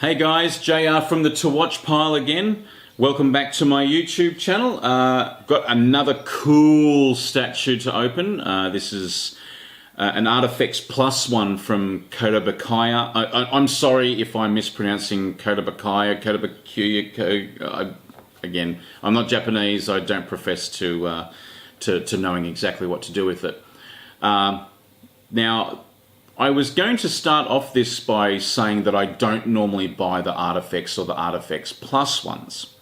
Hey guys, JR from the To Watch pile again. Welcome back to my YouTube channel. Got another cool statue to open. This is an Artifacts Plus one from Kodabakaya. I'm sorry if I'm mispronouncing Kodabakaya, Kodabakuya. Again, I'm not Japanese. I don't profess to knowing exactly what to do with it. Now, I was going to start off this by saying that I don't normally buy the Artifacts or the Artifacts Plus ones.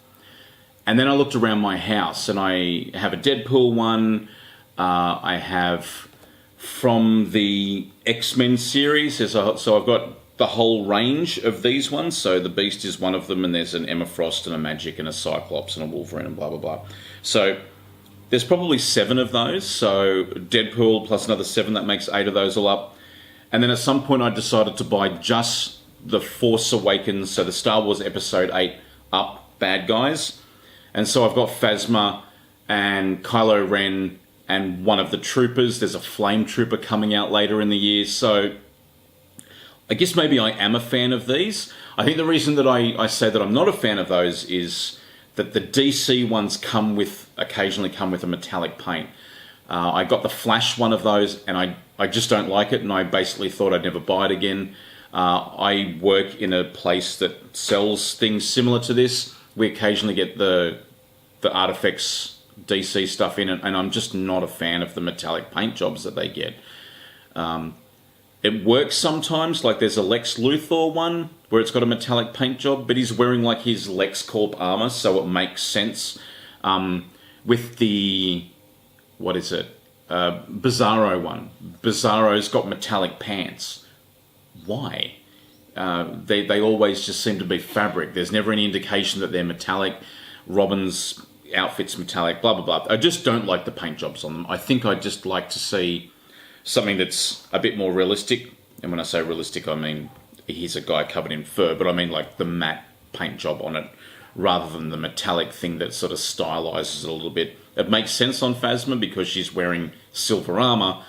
And then I looked around my house and I have a Deadpool one. I have from the X-Men series. So I've got the whole range of these ones. So the Beast is one of them, and there's an Emma Frost and a Magic and a Cyclops and a Wolverine and blah, blah, blah. So there's probably 7 of those. So Deadpool plus another 7, that makes 8 of those all up. And then at some point I decided to buy just the Force Awakens, so the Star Wars Episode 8 up bad guys. And so I've got Phasma and Kylo Ren and one of the troopers. There's a Flame Trooper coming out later in the year. So I guess maybe I am a fan of these. I think the reason that I say that I'm not a fan of those is that the DC ones occasionally come with a metallic paint. I got the Flash one of those and I just don't like it, and I basically thought I'd never buy it again. I work in a place that sells things similar to this. We occasionally get the Artifacts DC stuff in it, and I'm just not a fan of the metallic paint jobs that they get. It works sometimes, like there's a Lex Luthor one where it's got a metallic paint job, but he's wearing like his LexCorp armor, so it makes sense. With the, what is it? Bizarro one. Bizarro's got metallic pants. Why? They always just seem to be fabric. There's never any indication that they're metallic. Robin's outfit's metallic, blah, blah, blah. I just don't like the paint jobs on them. I think I'd just like to see something that's a bit more realistic. And when I say realistic, I mean he's a guy covered in fur, but I mean like the matte paint job on it, rather than the metallic thing that sort of stylizes it a little bit. It makes sense on Phasma because she's wearing silver armor,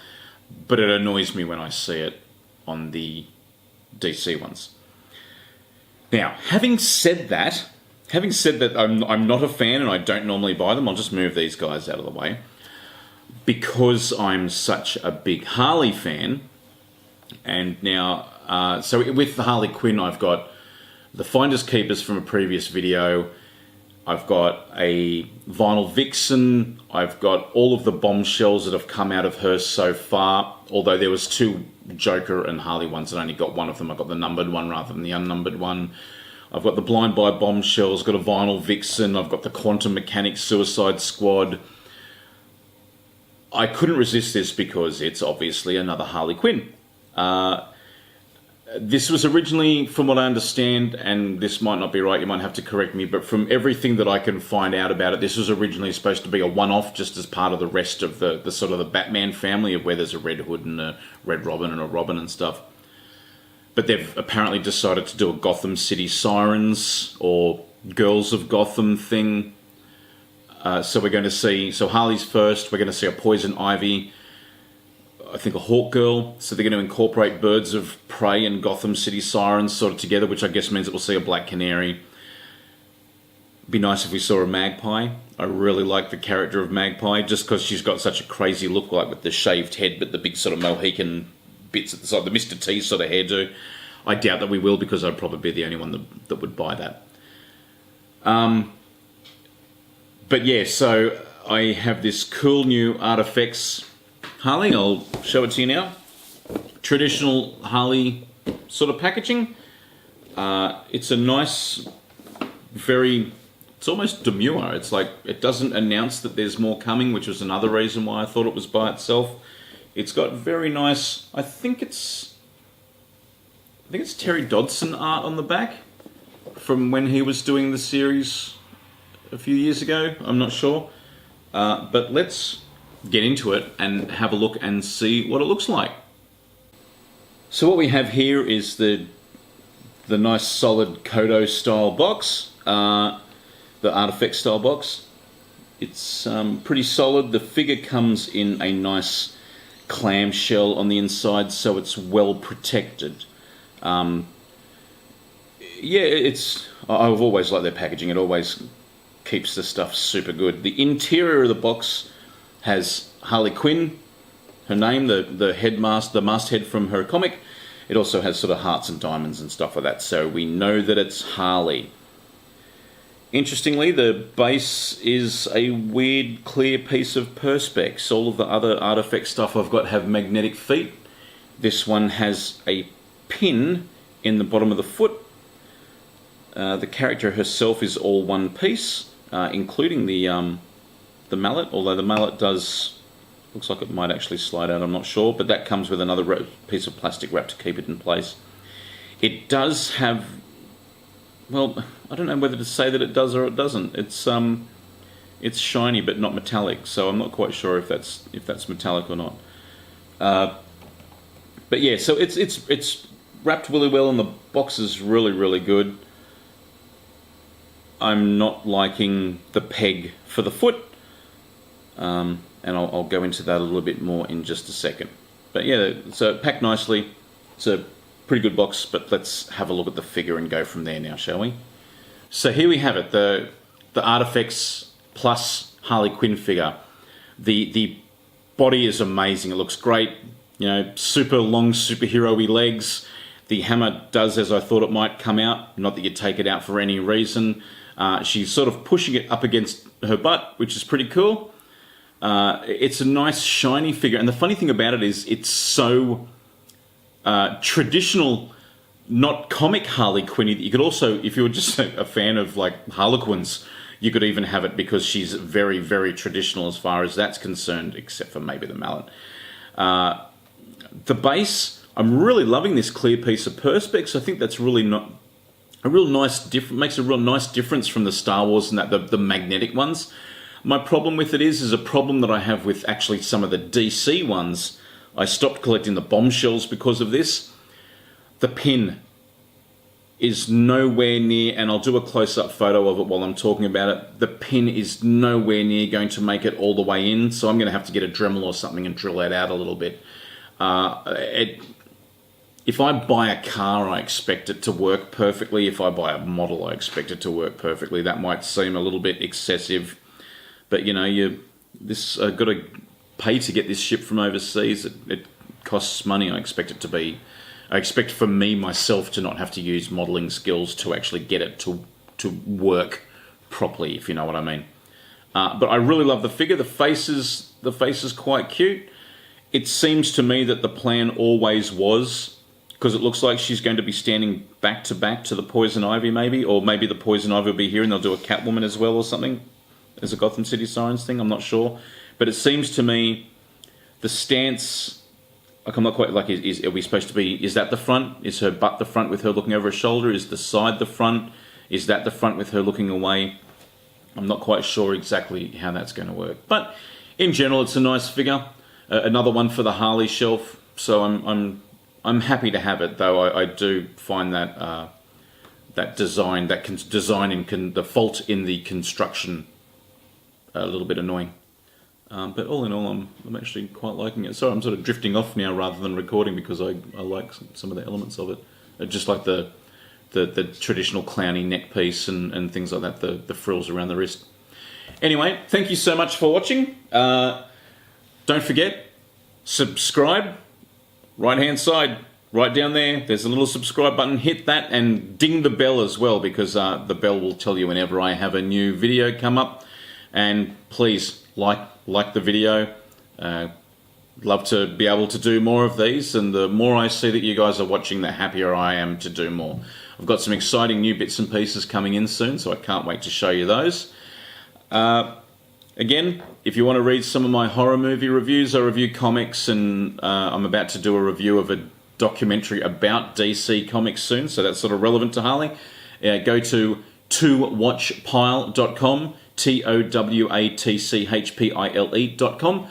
but it annoys me when I see it on the DC ones. Now, having said that I'm not a fan and I don't normally buy them, I'll just move these guys out of the way. Because I'm such a big Harley fan, and now, so with the Harley Quinn, I've got the Finders Keepers from a previous video. I've got a Vinyl Vixen. I've got all of the bombshells that have come out of her so far. Although there was 2 Joker and Harley ones, and I only got one of them. I got the numbered one rather than the unnumbered one. I've got the Blind Buy bombshells. Got a Vinyl Vixen. I've got the Quantum Mechanics Suicide Squad. I couldn't resist this because it's obviously another Harley Quinn. This was originally, from what I understand, and this might not be right, you might have to correct me, but from everything that I can find out about it, this was originally supposed to be a one-off just as part of the rest of the sort of the Batman family, of where there's a Red Hood and a Red Robin and a Robin and stuff. But they've apparently decided to do a Gotham City Sirens or Girls of Gotham thing. So we're going to see, so Harley's first, we're going to see a Poison Ivy, I think a Hawk Girl, so they're going to incorporate Birds of Prey and Gotham City Sirens sort of together, which I guess means that we'll see a Black Canary. Be nice if we saw a Magpie. I really like the character of Magpie, just because she's got such a crazy look, like with the shaved head, but the big sort of Mohican bits at the side, the Mr. T sort of hairdo. I doubt that we will, because I'd probably be the only one that would buy that. But yeah, so I have this cool new Artifacts Harley. I'll show it to you now. Traditional Harley sort of packaging. It's a nice, it's almost demure. It's like, it doesn't announce that there's more coming, which was another reason why I thought it was by itself. It's got very nice, I think it's Terry Dodson art on the back from when he was doing the series a few years ago. I'm not sure. But let's get into it and have a look and see what it looks like. So what we have here is the nice solid Kodo style box, the Artifact style box. It's pretty solid. The figure comes in a nice clamshell on the inside, so it's well protected. Yeah, I've always liked their packaging. It always keeps the stuff super good. The interior of the box has Harley Quinn, her name, the masthead from her comic. It also has sort of hearts and diamonds and stuff like that, so we know that it's Harley. Interestingly, the base is a weird clear piece of perspex. All of the other artifact stuff I've got have magnetic feet. This one has a pin in the bottom of the foot. The character herself is all one piece, including the mallet, although the mallet looks like it might actually slide out, I'm not sure, but that comes with another piece of plastic wrap to keep it in place. It does have, well, I don't know whether to say that it does or it doesn't. It's shiny but not metallic, so I'm not quite sure if that's metallic or not. But yeah, so it's wrapped really well, and the box is really, really good. I'm not liking the peg for the foot, and I'll go into that a little bit more in just a second. But yeah, so packed nicely. It's a pretty good box, but let's have a look at the figure and go from there now, shall we? So here we have it, the Artifacts plus Harley Quinn figure. The body is amazing. It looks great. You know, super long superhero-y legs. The hammer does as I thought it might come out. Not that you take it out for any reason. She's sort of pushing it up against her butt, which is pretty cool. It's a nice shiny figure, and the funny thing about it is it's so traditional, not comic Harley Quinn. You could also, if you were just a fan of like Harlequins, you could even have it because she's very, very traditional as far as that's concerned, except for maybe the mallet. The base, I'm really loving this clear piece of perspex. I think that's really not a real nice makes a real nice difference from the Star Wars and the magnetic ones. My problem with it is a problem that I have with actually some of the DC ones. I stopped collecting the bombshells because of this. The pin is nowhere near, and I'll do a close-up photo of it while I'm talking about it. The pin is nowhere near going to make it all the way in, so I'm going to have to get a Dremel or something and drill that out a little bit. If I buy a car, I expect it to work perfectly. If I buy a model, I expect it to work perfectly. That might seem a little bit excessive, but you know, I've got to pay to get this shipped from overseas. It costs money. I expect for me myself to not have to use modeling skills to actually get it to work properly, if you know what I mean. But I really love the figure. The face is quite cute. It seems to me that the plan always was, because it looks like she's going to be standing back to the Poison Ivy maybe, or maybe the Poison Ivy will be here and they'll do a Catwoman as well or something as a Gotham City Sirens thing, I'm not sure. But it seems to me the stance, like I'm not quite like, are we supposed to be, is that the front? Is her butt the front with her looking over her shoulder? Is the side the front? Is that the front with her looking away? I'm not quite sure exactly how that's going to work. But in general, it's a nice figure. Another one for the Harley shelf. So I'm happy to have it, though I do find that that design, the fault in the construction a little bit annoying. But all in all, I'm actually quite liking it. Sorry, I'm sort of drifting off now rather than recording because I like some of the elements of it. Just like the traditional clowny neck piece and things like that, the frills around the wrist. Anyway, thank you so much for watching. Don't forget, subscribe. Right-hand side, right down there, there's a little subscribe button. Hit that and ding the bell as well, because the bell will tell you whenever I have a new video come up. And please, like the video. Love to be able to do more of these, and the more I see that you guys are watching, the happier I am to do more. I've got some exciting new bits and pieces coming in soon, so I can't wait to show you those. Again, if you want to read some of my horror movie reviews, I review comics, and I'm about to do a review of a documentary about DC Comics soon, so that's sort of relevant to Harley. Go to towatchpile.com, TOWATCHPILE.com,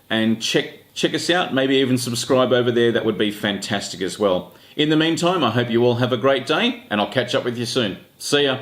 and check us out. Maybe even subscribe over there. That would be fantastic as well. In the meantime, I hope you all have a great day, and I'll catch up with you soon. See ya.